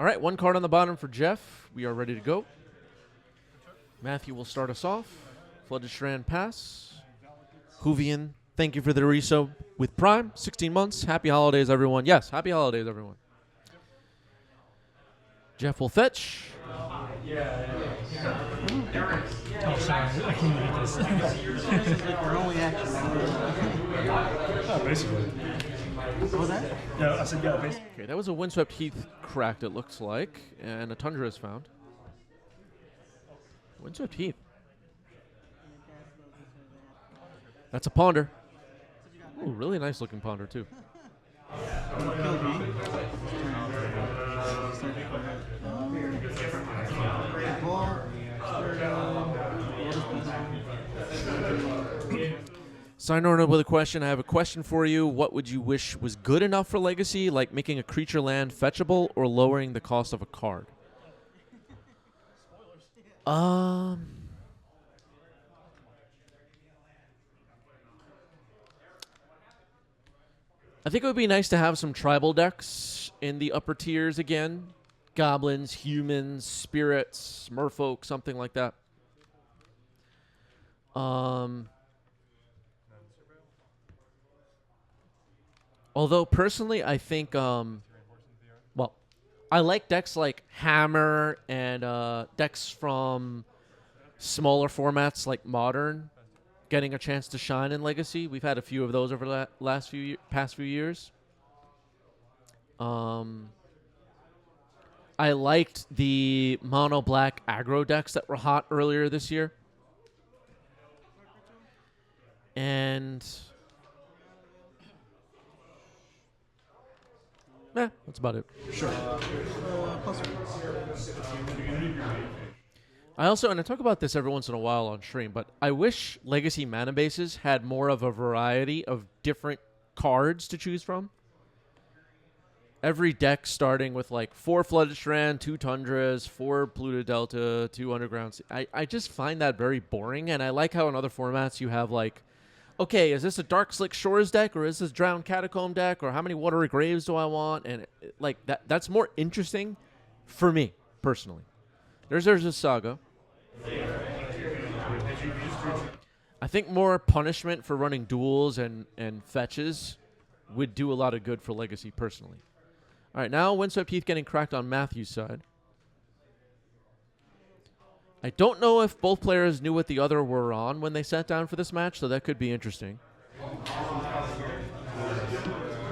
All right, one card on the bottom for Jeff. We are ready to go. Matthew will start us off. Flooded Strand pass. Hoovian, thank you for the resub with Prime. 16 months. Happy holidays, everyone. Yes, happy holidays, everyone. Jeff will fetch. Oh, sorry. I can't read this. We're only action. Oh, basically. What was that? Yeah, I said yeah, basically. Okay, that was a Windswept Heath cracked, it looks like. And a Tundra is found. Windswept Heath. That's a Ponder. Ooh, really nice looking Ponder, too. Sign Order with a question. I have a question for you. What would you wish was good enough for Legacy, like making a creature land fetchable or lowering the cost of a card? I think it would be nice to have some tribal decks in the upper tiers again. Goblins, humans, spirits, merfolk, something like that. Although, personally, I think, I like decks like Hammer and decks from smaller formats like Modern getting a chance to shine in Legacy. We've had a few of those over the past few years. I liked the mono black aggro decks that were hot earlier this year. And that's about it. Sure. I also, and I talk about this every once in a while on stream, but I wish Legacy mana bases had more of a variety of different cards to choose from. Every deck starting with like 4 Flooded Strand, 2 Tundras, 4 Pluto Delta, 2 Underground. I just find that very boring, and I like how in other formats you have like, okay, is this a Dark Slick Shores deck, or is this Drowned Catacomb deck, or how many Watery Graves do I want? And like that's more interesting for me, personally. There's a Saga. I think more punishment for running duels and fetches would do a lot of good for Legacy, personally. All right, now Windswept Heath getting cracked on Matthew's side. I don't know if both players knew what the other were on when they sat down for this match, so that could be interesting.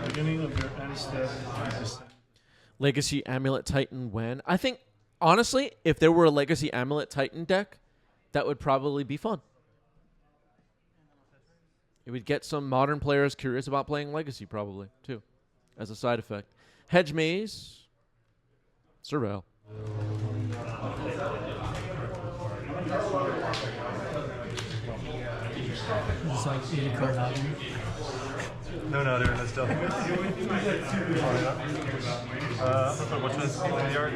Beginning of your end step. Legacy Amulet Titan when? I think, honestly, if there were a Legacy Amulet Titan deck, that would probably be fun. It would get some modern players curious about playing Legacy, probably, too, as a side effect. Hedge Maze. Surveil. It's like 80 card album. No, they're in the stuff. What's this in the yard?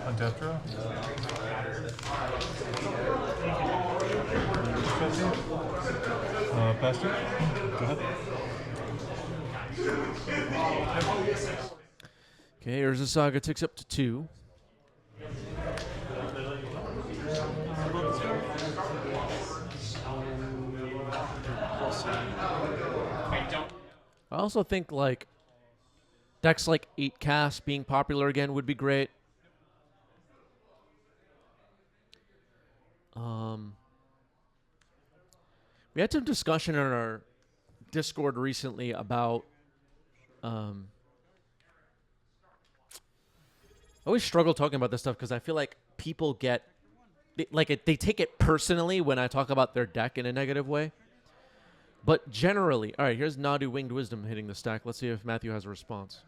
Untapped draw? Past it? Go ahead. Okay, Urza Saga ticks up to 2. I also think like decks like 8 Cast being popular again would be great. We had some discussion in our Discord recently about I always struggle talking about this stuff because I feel like people they take it personally when I talk about their deck in a negative way. But generally, all right, here's Nadu Winged Wisdom hitting the stack. Let's see if Matthew has a response.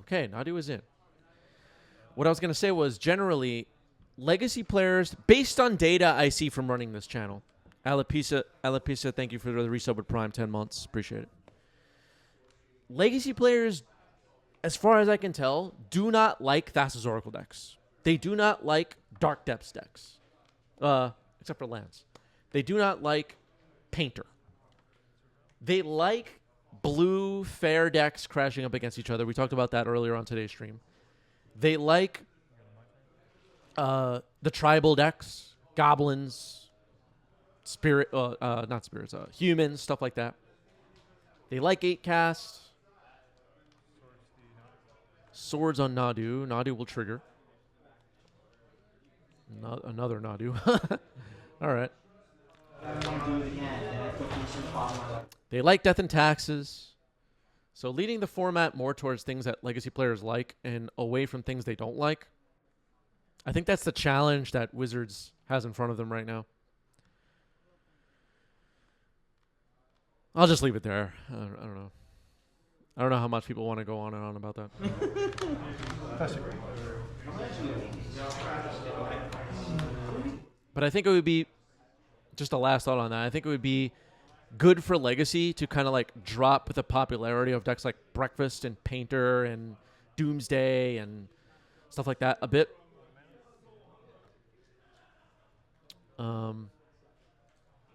Okay, Nadu is in. What I was going to say was generally, Legacy players, based on data I see from running this channel, Alapisa, thank you for the resub with Prime, 10 months. Appreciate it. Legacy players, as far as I can tell, do not like Thassa's Oracle decks. They do not like Dark Depths decks. except for lands. They do not like Painter. They like blue fair decks crashing up against each other. We talked about that earlier on today's stream. They like the tribal decks, goblins, not spirits, humans, stuff like that. They like 8 cast. Swords on Nadu. Nadu will trigger. Another Nadu. All right. They like Death and Taxes. So leading the format more towards things that Legacy players like and away from things they don't like. I think that's the challenge that Wizards has in front of them right now. I'll just leave it there. I don't know. I don't know how much people want to go on and on about that. But I think it would be, just a last thought on that, I think it would be good for Legacy to kind of like drop the popularity of decks like Breakfast and Painter and Doomsday and stuff like that a bit.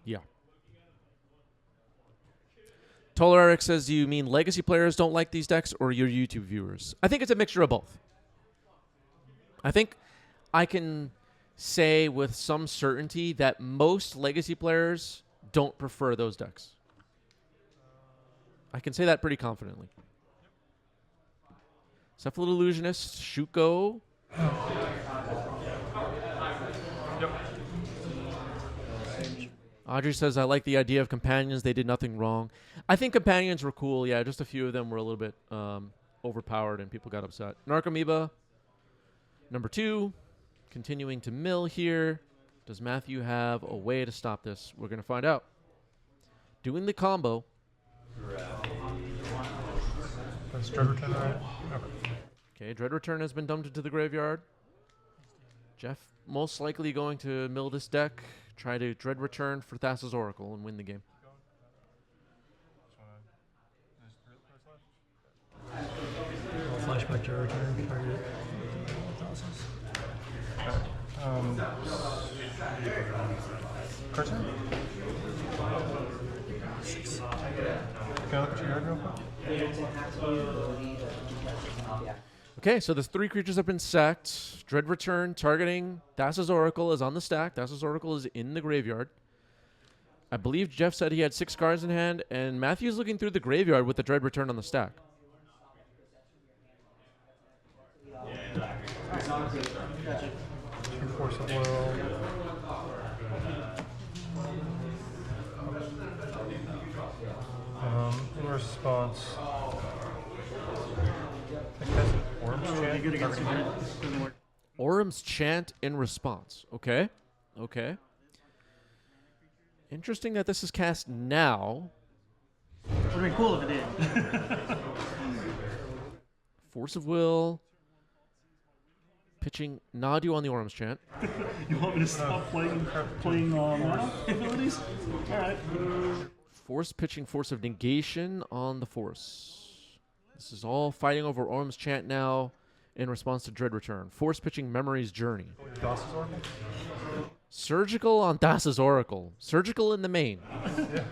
Yeah. Toller Eric says, do you mean Legacy players don't like these decks or your YouTube viewers? I think it's a mixture of both. I think I can say with some certainty that most Legacy players don't prefer those decks. I can say that pretty confidently. Cephalid Illusionist, Shuko. Yep. Audrey says, I like the idea of companions. They did nothing wrong. I think companions were cool. Yeah, just a few of them were a little bit overpowered and people got upset. Narcomoeba, number 2. Continuing to mill here. Does Matthew have a way to stop this? We're going to find out. Doing the combo. That's Dread Return, right? Okay, Dread Return has been dumped into the graveyard. Jeff most likely going to mill this deck, try to Dread Return for Thassa's Oracle and win the game. Flashback to return. Target. Cartoon? 6. Can I look at your yard real quick? Okay, so the 3 creatures have been sacked. Dread Return targeting Thassa's Oracle is on the stack. Thassa's Oracle is in the graveyard. I believe Jeff said he had 6 cards in hand, and Matthew's looking through the graveyard with the Dread Return on the stack. Force of Will. In response, I guess an Orb's Chant. Good against you, man. Doesn't work. Orum's Chant in response. Okay. Okay. Interesting that this is cast now. Would have been cool if it did. Force of Will. Pitching Nadu on the Orum's Chant. You want me to stop playing mana abilities? All right. Force pitching Force of Negation on the Force. This is all fighting over Orum's Chant now in response to Dread Return. Force pitching Memory's Journey. Doss's Oracle? Surgical on Thassa's Oracle. Surgical in the main. Yeah.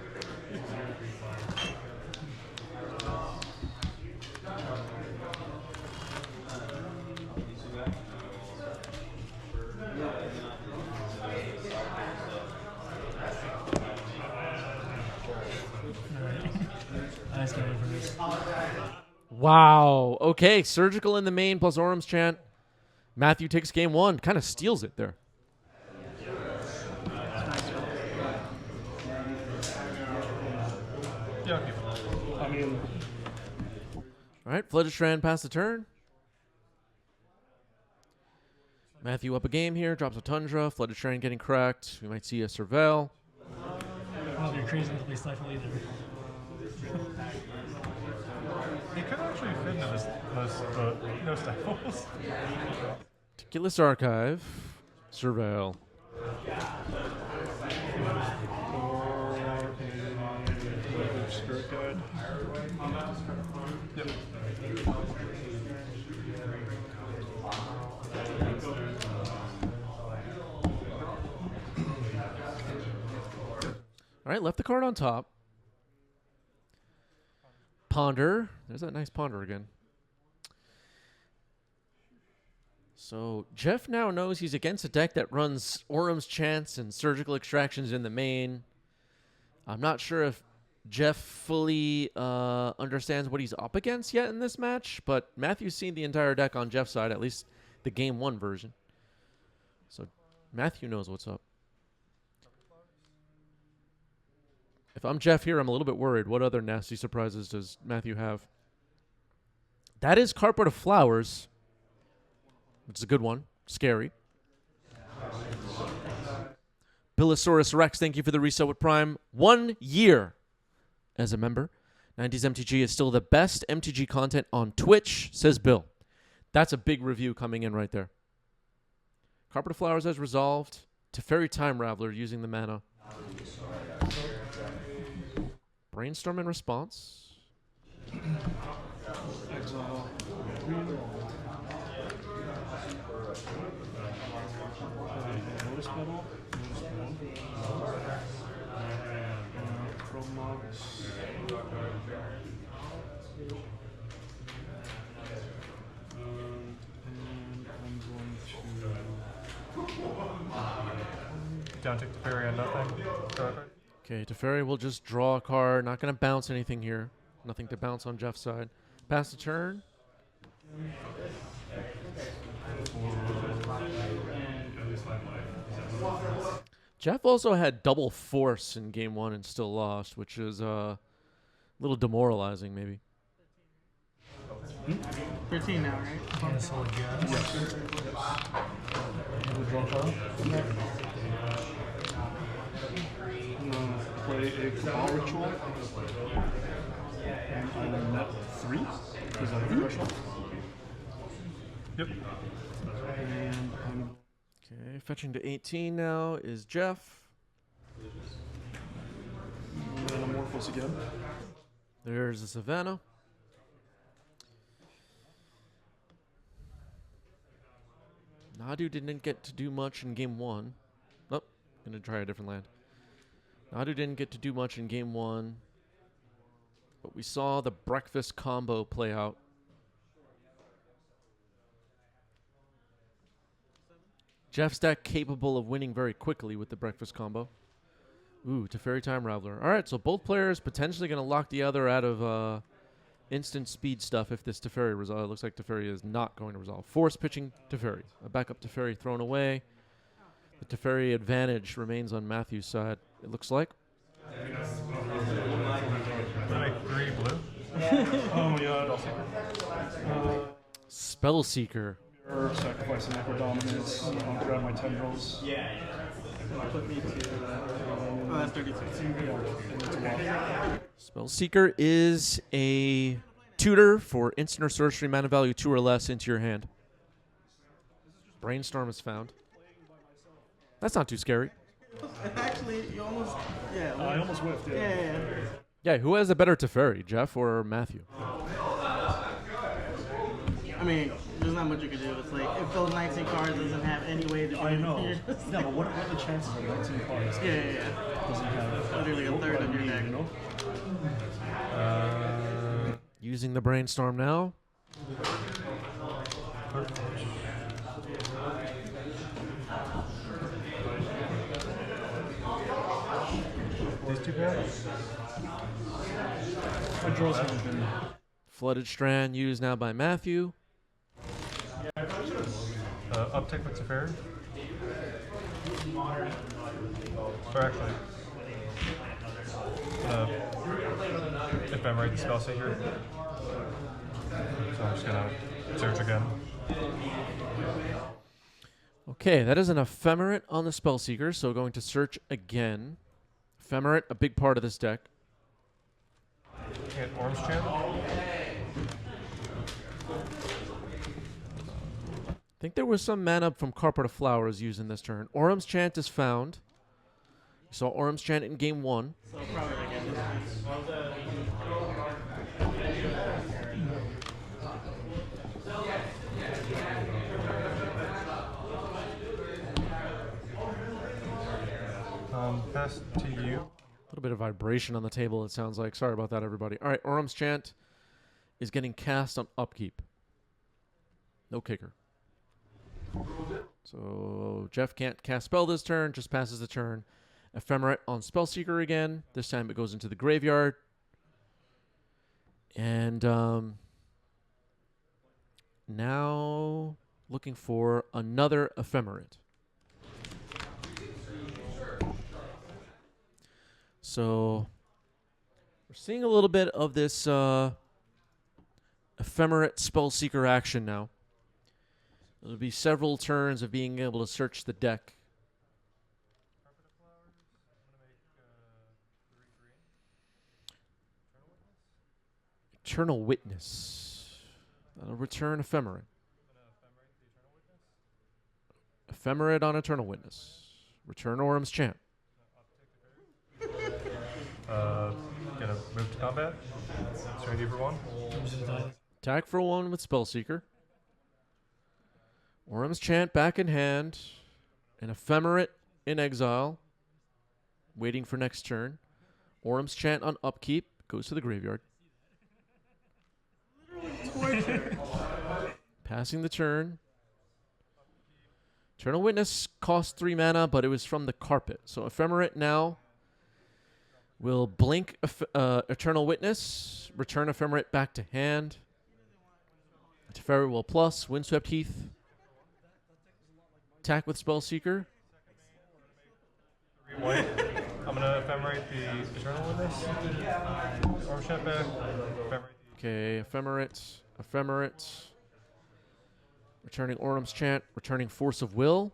Nice game for this. Wow. Okay, Surgical in the main plus Orum's Chant. Matthew takes game 1. Kind of steals it there. Yeah, I'll keep it. I mean, All right, Fledgestrand past the turn. Matthew up a game here, drops a Tundra. Fledgestrand getting cracked. We might see a Surveil. well, you're crazy to play Stifle either. He could actually fit into this, no stifles. Meticulous Archive. Surveil. Spirit Guide. Yep. All right, left the card on top. Ponder. There's that nice ponder again. So Jeff now knows he's against a deck that runs Orum's Chance and Surgical Extractions in the main. I'm not sure if Jeff fully understands what he's up against yet in this match, but Matthew's seen the entire deck on Jeff's side, at least the Game 1 version. So Matthew knows what's up. If I'm Jeff here, I'm a little bit worried. What other nasty surprises does Matthew have? That is Carpet of Flowers, which is a good one. Scary. Billosaurus Rex, thank you for the resale with Prime. 1 year as a member. 90s MTG is still the best MTG content on Twitch, says Bill. That's a big review coming in right there. Carpet of Flowers has resolved. Teferi Time Raveler using the mana. Brainstorm in response. Exile. Green. Notice Petal. Chromox. And I'm going to... Down tick to fairy and nothing. Okay, Teferi will just draw a card. Not going to bounce anything here. Nothing to bounce on Jeff's side. Pass the turn. Jeff also had double force in Game 1 and still lost, which is a little demoralizing, maybe. 13 now, right? Cancel again. Yes. Draw card. Play a Cabal Ritual. And I'm net 3. Is that a threshold? Yep. And I'm... Okay, fetching to 18 now is Jeff. Metamorphose again. There's the Savannah. Nadu didn't get to do much in Game 1. Oh, gonna try a different land. Nadu didn't get to do much in Game 1. But we saw the breakfast combo play out. Jeff's deck capable of winning very quickly with the breakfast combo. Ooh, Teferi Time Raveler. All right, so both players potentially going to lock the other out of instant speed stuff if this Teferi resolve. It looks like Teferi is not going to resolve. Force pitching Teferi. A backup Teferi thrown away. The Teferi advantage remains on Matthew's side, it looks like. Make 3 blue. Oh, yeah. Spellseeker. Or sacrificing Echo Dominance. I'll grab my tendrils. Put me to... oh, that's 36. Spellseeker is a tutor for instant or sorcery mana value 2 or less into your hand. Brainstorm is found. That's not too scary. Actually, you almost... yeah. I almost whiffed, Yeah. Yeah, who has a better Teferi, Jeff or Matthew? I mean, there's not much you can do. It's like, if those 19 cards doesn't have any way to do I know. anything, you're just Yeah, but what are the chances of 19 cards? Yeah. Doesn't have Literally a third of your deck. you know? Using the Brainstorm now. These 2 pairs. My draws haven't been... Flooded Strand used now by Matthew. Uptick with Teferi. Or actually, Ephemerate the Spellseeker. So I'm just gonna search again. Okay, that is an Ephemerate on the Spellseeker, so going to search again. Ephemerate, a big part of this deck. Hit Orange Chant. I think there was some mana from Carpet of Flowers used in this turn. Orum's Chant is found. We saw Orum's Chant in Game 1. So probably again. Pass to you. little bit of vibration on the table, it sounds like. Sorry about that, everybody. All right, Orum's Chant is getting cast on upkeep. No kicker. So Jeff can't cast spell this turn, just passes the turn. Ephemerate on Spellseeker again. This time it goes into the graveyard. And now looking for another Ephemerate. So we're seeing a little bit of this Ephemerate Spellseeker action now. There'll be several turns of being able to search the deck. Eternal Witness. That'll return Ephemerate. Ephemerate on Eternal Witness. Return Orum's Chant. Gonna move to combat. Serenity for 1. Attack for 1 with Spellseeker. Orum's Chant back in hand. An Ephemerate in exile. Waiting for next turn. Orum's Chant on upkeep. Goes to the graveyard. Passing the turn. Eternal Witness cost 3 mana, but it was from the carpet. So Ephemerate now will blink Eternal Witness, return Ephemerate back to hand. Teferi will plus, Windswept Heath. Attack with Spellseeker. 3 white. I'm gonna Ephemerate the Eternal Witness. Or shut back. Okay, Ephemerate. Returning Orum's Chant, returning Force of Will.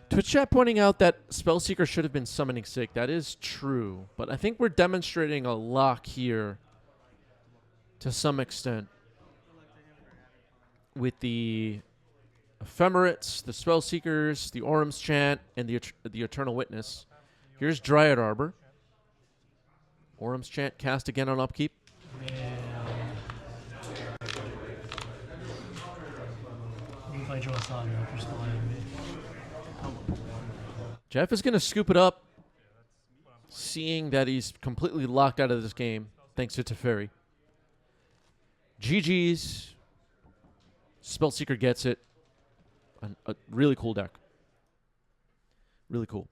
Twitch chat pointing out that Spellseeker should have been Summoning Sick. That is true, but I think we're demonstrating a lock here to some extent with the Ephemerates, the Spellseekers, the Orum's Chant, and the Eternal Witness. Here's Dryad Arbor. Orum's Chant cast again on upkeep. You can play Joe Saga if you're still ahead of me. Jeff is going to scoop it up, seeing that he's completely locked out of this game, thanks to Teferi. GG's. Spellseeker gets it. A really cool deck. Really cool.